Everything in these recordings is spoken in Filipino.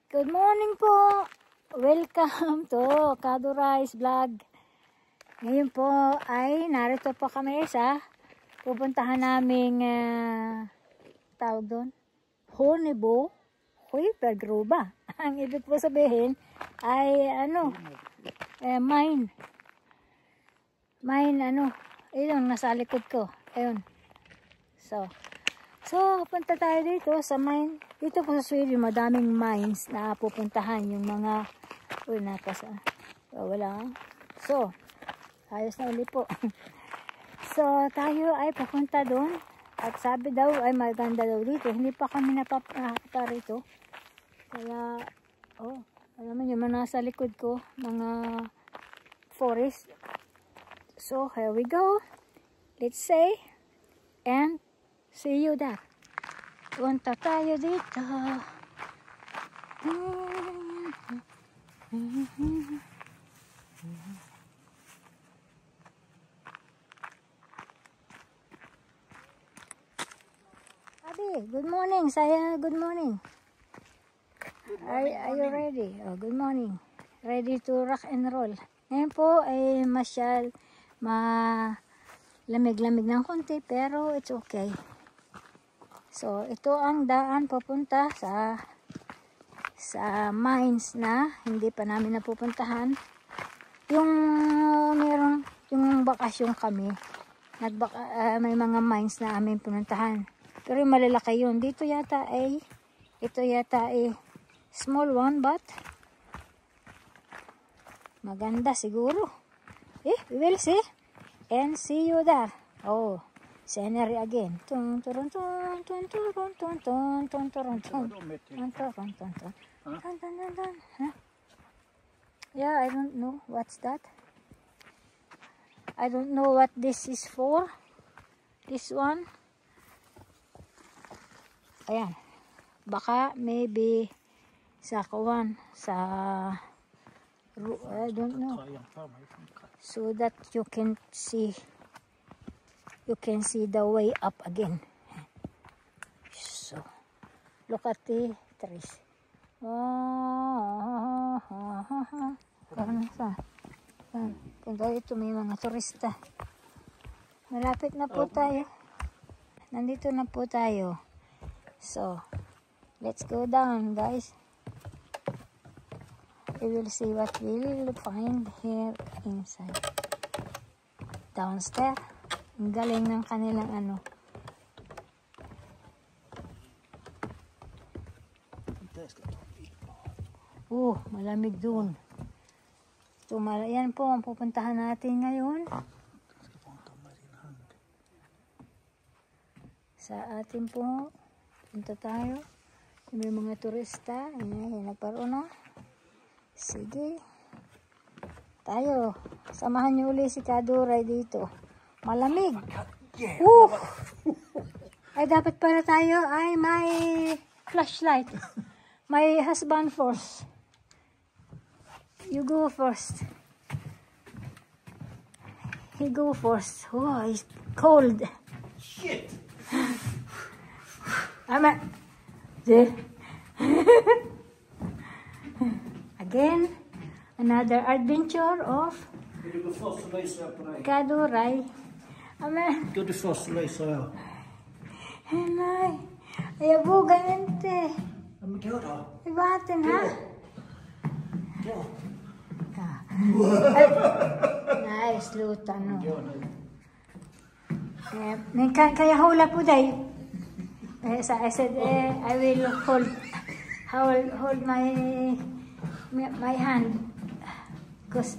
Good morning po! Welcome to Kado Rice Vlog. Ngayon po ay narito po kami sa pupuntahan naming tawag doon, Honeybo Hypergrova. Ang ibig po sabihin ay mine. Mine ayun, nasa likod ko. Ayun. So, punta tayo dito sa mine. Dito po sa Sweden, madaming mines na pupuntahan. Yung mga, wala. So, ayos na ulit po. So, tayo ay papunta doon. At sabi daw ay maganda daw dito. Hindi pa kami nakakita rito. Kaya, alam mo yung nasa likod ko, mga forest. So, here we go. Let's say, and see you there. Punta tayo dito. Abi, good morning. Saya, good morning. Are you ready? Oh, good morning. Ready to rock and roll. Ngayon po ay lamig-lamig ng konti, pero it's okay. So, ito ang daan papunta sa mines na hindi pa namin napupuntahan. Yung bakasyon kami, may mga mines na aming pinuntahan. Pero yung malalaki yun. Ito yata ay small one, but maganda siguro. We will see. And see you there. Oh, scenery again. Yeah, I don't know what's that. I don't know what this is for. This one. Ayan. Baka maybe sa I don't know. So that you can see the way up again. So look at the trees. Kung ito may mga turista. Malapit na po tayo. Nandito na po tayo. So let's go down, guys. We will see what we will find here inside. Downstairs. Ang galing ng kanilang malamig dun. So, yan po ang pupuntahan natin ngayon. Sa atin po, punta tayo. May mga turista. Ayan, nagparoon na. Sige. Tayo. Samahan niyo uli si Kaduray dito. Malamig. Ay, dapat para tayo ay may flashlight. My husband first. You go first. He go first. Oh, it's cold. Shit. Again, another adventure of Kaduray. Gå du först och lyser jag. Nej, jag vågar inte. Ja, men gå då. I vatten här. Gå. Ja. Nej, sluta nu. Gå nu. Men kan jag hålla på dig? So I said, I will hold my hand. Because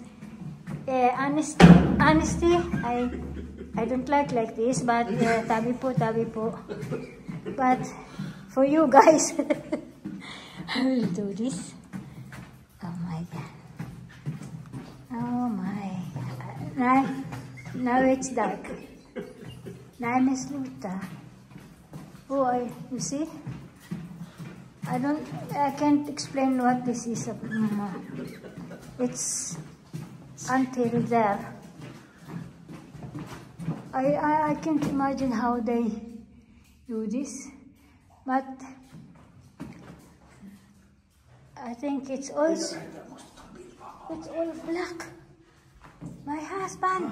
honestly, I don't like this, but tabi po. But for you guys, I will do this. Oh my God. Oh my. Now it's dark. Now I'm sluta. Oh, you see? I can't explain what this is. It's until there. I can't imagine how they do this, but I think it's all black. My husband,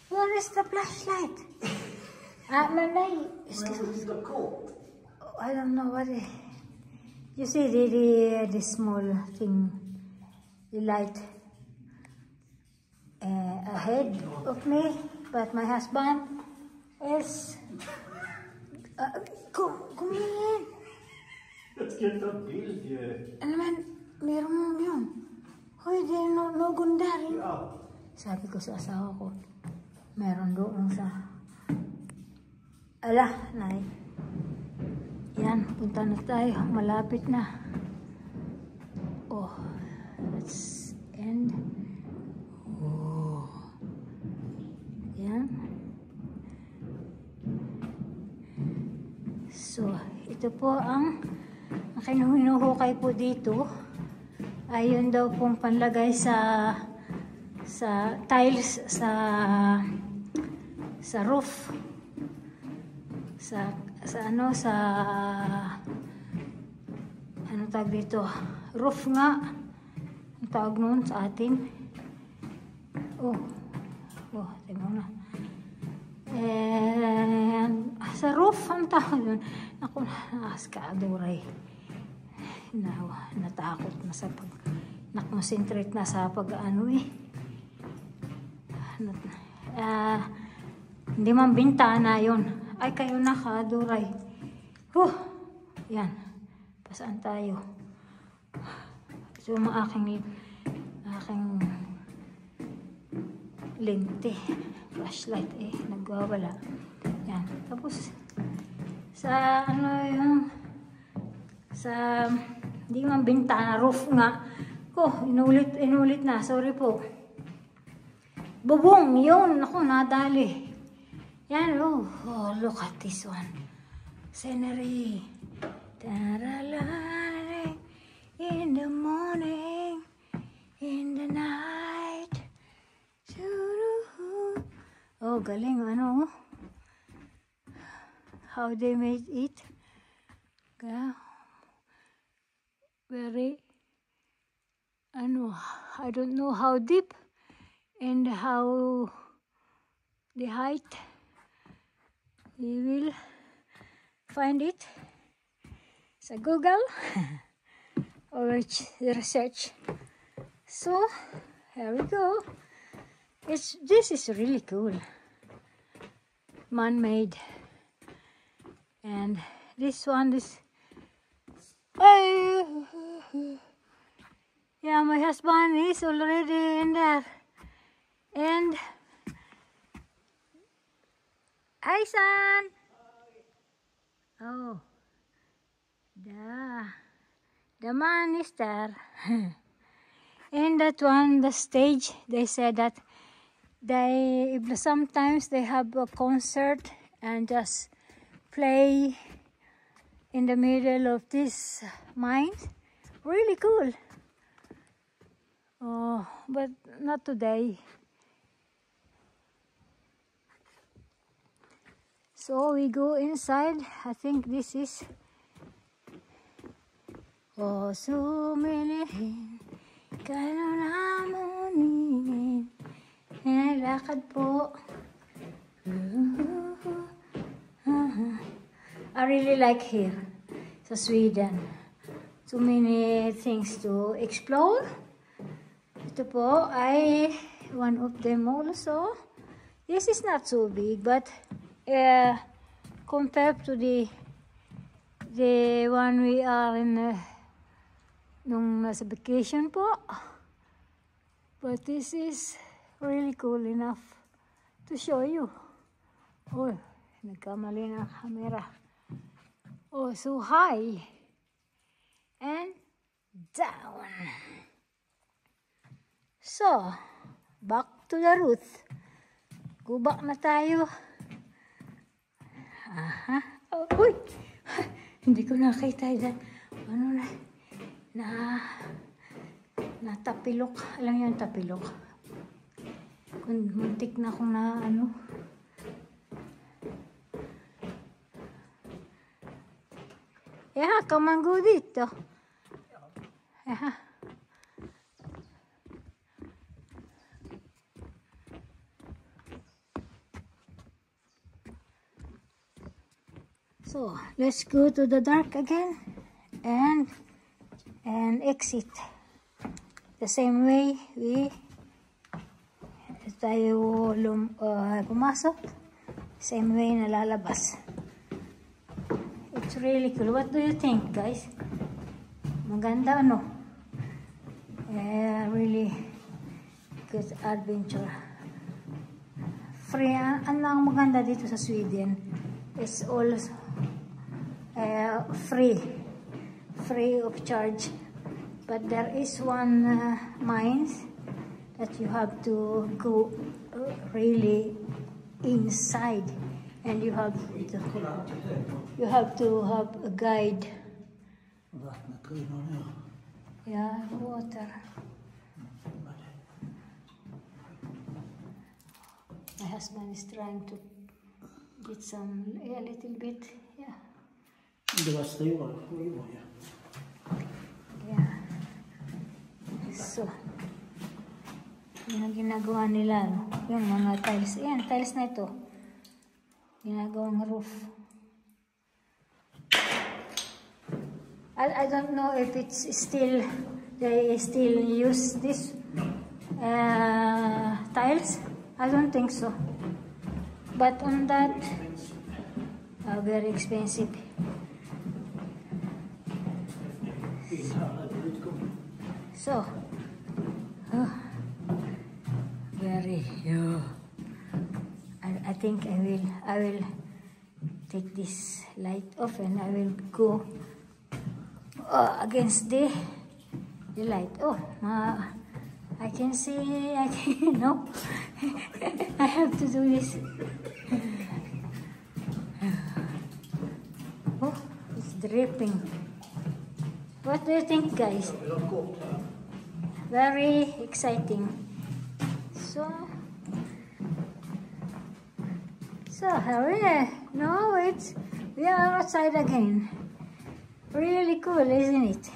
where is the flashlight? Manay, I don't know what it. You see the small thing, the light ahead of me, but my husband is come in. Let's get the bild ju. Ano man, meron mo yun. Hoy, di no gunda rin. Ja. Sabi ko sa asawa ko, meron doon sa... Ala, nay. Yan, punta na tayo. Malapit na. Oh, let's end. Oh. Yan. So, ito po ang hinuhukay po dito. Ayun daw pong panlagay sa tiles sa roof. Sa ano tawag dito, roof nga ang tawag noon sa atin. Tingnan na. And sa roof ang tawag doon. Ako, nakaskaduray. Natakot na sa nakonsentrate na sa pag-ano eh. Hindi man bintana yun. Ay, kayo nakaduray. Yan. Pasaan tayo? So, aking lente. Flashlight nagwawala. Yan. Tapos, sa hindi man bintana, roof nga. Inulit na. Sorry po. Bubong, yun. Ako, nadali. Yan, look at this one. Scenery. Taralay. In the morning. In the night. Oh, galing, ano? How they made it. Very, I don't know how deep and how the height. You will find it sa Google or research. So here we go. This is really cool, man-made, and this one is. Yeah, my husband is already in there. And hi, son. Oh, the man is there. And that one, the stage, they said that sometimes they have a concert and just play in the middle of this mine. Really cool. Oh, but not today. So we go inside. I think this is so many kanulamunin. Lakad po. I really like here, so Sweden. Too many things to explore. Ito po ay one of them also. This is not so big, but compared to the one we are in nung nasa vacation po. But this is really cool enough to show you. Oh, nagkamali na camera. Oh, so high and down. So, back to the root. Go back na tayo. Uy! Hindi ko nakita yan. Natapilok. Alam yan, tapilok. Muntik na akong Yeah, come and go dito. Yeah. So let's go to the dark again and exit the same way tayo pumasok, same way na lalabas. It's really cool. What do you think, guys? Maganda, no? Really good adventure. Free. Ang maganda dito sa Sweden, it's all free of charge. But there is one mines that you have to go really inside, and you have to have a guide. Yeah, water. My husband is trying to get some, a little bit, yeah. Yeah. So, yun ang ginagawa nila, no? Yung mga tiles. Ayan, tiles na ito. Ginagawang roof. I don't know if it's still, they still use this tiles. I don't think so. But on that, very expensive. So, very, I think I will take this light off and I will go against the light. Oh, I can see, no, I have to do this. Oh, it's dripping. What do you think, guys? Very exciting. So no, we are outside again. Really cool, isn't it?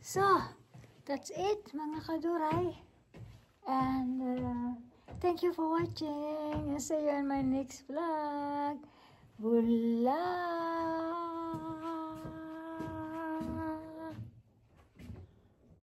So, that's it, mga kaduray. And thank you for watching. I'll see you in my next vlog. Bulan!